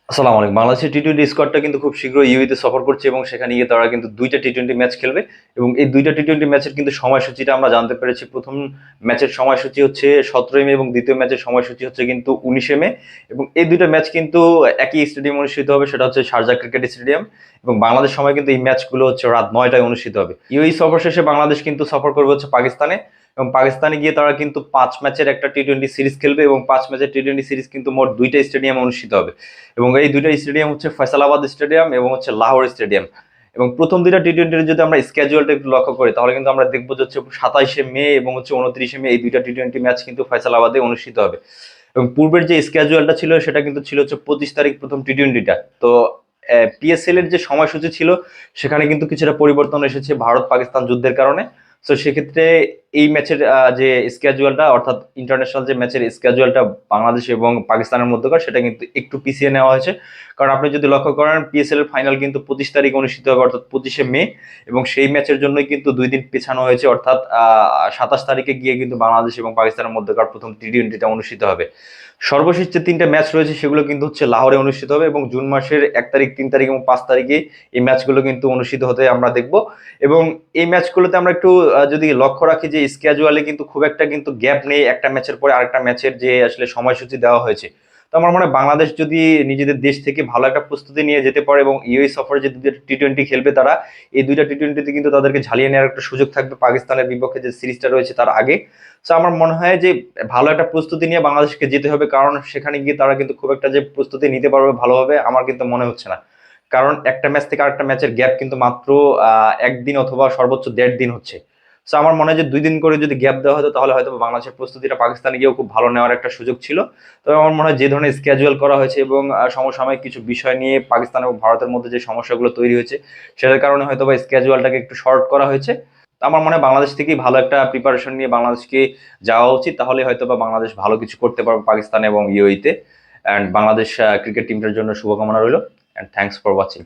আসসালামু আলাইকুম। বাংলাদেশের টি-টোয়েন্টি স্কোয়াডটা কিন্তু খুব শীঘ্রই ইউএইতে সফর করছে এবং সেখানে গিয়ে তারা কিন্তু ২টা টি-টোয়েন্টি ম্যাচ খেলবে এবং এই ২টা টি-টোয়েন্টি ম্যাচের কিন্তু সময়সূচিটা আমরা জানতে পেরেছি। প্রথম ম্যাচের সময়সূচি হচ্ছে ১৭ মে এবং দ্বিতীয় ম্যাচের সময়সূচি হচ্ছে কিন্তু ১৯ মে এবং এই ২টা ম্যাচ কিন্তু একই স্টেডিয়ামে অনুষ্ঠিত হবে, সেটা হচ্ছে শারজাহ ক্রিকেট স্টেডিয়াম এবং বাংলাদেশ সময় কিন্তু এই ম্যাচগুলো হচ্ছে রাত ৯টায় অনুষ্ঠিত হবে। ইউএই সফর শেষে বাংলাদেশ কিন্তু সফর করবে হচ্ছে পাকিস্তানে এবং পাকিস্তানে গিয়ে তারা কিন্তু ৫ ম্যাচের একটা টি-টোয়েন্টি সিরিজ খেলবে এবং ৫ ম্যাচের টি-টোয়েন্টি সিরিজ কিন্তু মোট ২টা স্টেডিয়ামে অনুষ্ঠিত হবে এবং এই ২টা স্টেডিয়াম হচ্ছে ফয়সালাবাদ স্টেডিয়াম এবং হচ্ছে লাহোর স্টেডিয়াম। এবং প্রথম ২টা টি-টোয়েন্টির যদি আমরা স্কেজুয়ালটা একটু লক্ষ্য করি তাহলে কিন্তু আমরা দেখবো যে হচ্ছে ২৭শে মে এবং হচ্ছে ২৯শে মে এই ২টা টি-টোয়েন্টি ম্যাচ কিন্তু ফয়সালাবাদে অনুষ্ঠিত হবে এবং পূর্বের যে স্কেজুয়ালটা ছিল সেটা কিন্তু ছিল হচ্ছে ২৫ তারিখ প্রথম টি-টোয়েন্টিটা। তো পিএসএল এর যে সময়সূচি ছিল সেখানে কিন্তু কিছুটা পরিবর্তন এসেছে ভারত পাকিস্তান যুদ্ধের কারণে। তো সেক্ষেত্রে এই ম্যাচের যে স্কেজুয়ালটা অর্থাৎ ইন্টারন্যাশনাল যে ম্যাচের স্কেজুয়ালটা বাংলাদেশ এবং পাকিস্তানের মধ্যকার সেটা কিন্তু একটু পিছিয়ে নেওয়া হয়েছে। কারণ আপনি যদি লক্ষ্য করেন পিএসএল এর ফাইনাল কিন্তু ২৫ তারিখ অনুষ্ঠিত হবে অর্থাৎ ২৫শে মে এবং সেই ম্যাচের জন্যই কিন্তু ২ দিন পেছানো হয়েছে অর্থাৎ ২৭ তারিখে গিয়ে কিন্তু বাংলাদেশ এবং পাকিস্তানের মধ্যকার প্রথম টি-টোয়েন্টিটা অনুষ্ঠিত হবে। সর্বশেষ যে ৩টা ম্যাচ রয়েছে সেগুলো কিন্তু হচ্ছে লাহোরে অনুষ্ঠিত হবে এবং জুন মাসের ১ তারিখ, ৩ তারিখ এবং ৫ তারিখে এই ম্যাচগুলো কিন্তু অনুষ্ঠিত হতে আমরা দেখব এবং এই ম্যাচগুলোতে আমরা একটু যদি লক্ষ্য রাখি যে স্ক্যাজুয়ালে কিন্তু খুব একটা কিন্তু গ্যাপ নেই একটা ম্যাচের পরে আরেকটা ম্যাচের যে আসলে সময়সূচি দেওয়া হয়েছে। তো আমার মনে হয় বাংলাদেশ যদি নিজেদের দেশ থেকে ভালো একটা প্রস্তুতি নিয়ে যেতে পারে এবং ইউএই সফরে যে ২টা টি-টোয়েন্টি খেলবে তারা, এই ২টা টি-টোয়েন্টিতে কিন্তু তাদেরকে ঝালিয়ে নেওয়ার একটা সুযোগ থাকবে পাকিস্তানের বিপক্ষে যে সিরিজটা রয়েছে তার আগে। সো আমার মনে হয় যে ভালো একটা প্রস্তুতি নিয়ে বাংলাদেশকে যেতে হবে, কারণ সেখানে গিয়ে তারা কিন্তু খুব একটা যে প্রস্তুতি নিতে পারবে ভালোভাবে আমার কিন্তু মনে হচ্ছে না। কারণ একটা ম্যাচ থেকে আরেকটা ম্যাচের গ্যাপ কিন্তু মাত্র ১ দিন অথবা সর্বোচ্চ ১.৫ দিন হচ্ছে। সো আমার মনে হয় যে ২ দিন করে যদি গ্যাপ দেওয়া হতো তাহলে হয়তো বাংলাদেশের প্রস্তুতিটা পাকিস্তানে গিয়েও খুব ভালো নেওয়ার একটা সুযোগ ছিল। তবে আমার মনে হয় যে ধরনের স্কেজুয়াল করা হয়েছে এবং সমসাময়িক কিছু বিষয় নিয়ে পাকিস্তান এবং ভারতের মধ্যে যে সমস্যাগুলো তৈরি হয়েছে সেটার কারণে হয়তোবা স্কেজুয়ালটাকে একটু শর্ট করা হয়েছে। তো আমার মনে হয় বাংলাদেশ থেকেই ভালো একটা প্রিপারেশন নিয়ে বাংলাদেশকে যাওয়া উচিত, তাহলে হয়তোবা বাংলাদেশ ভালো কিছু করতে পারবে পাকিস্তান এবং ইউএইতে। অ্যান্ড বাংলাদেশ ক্রিকেট টিমটার জন্য শুভকামনা রইল। And thanks for watching.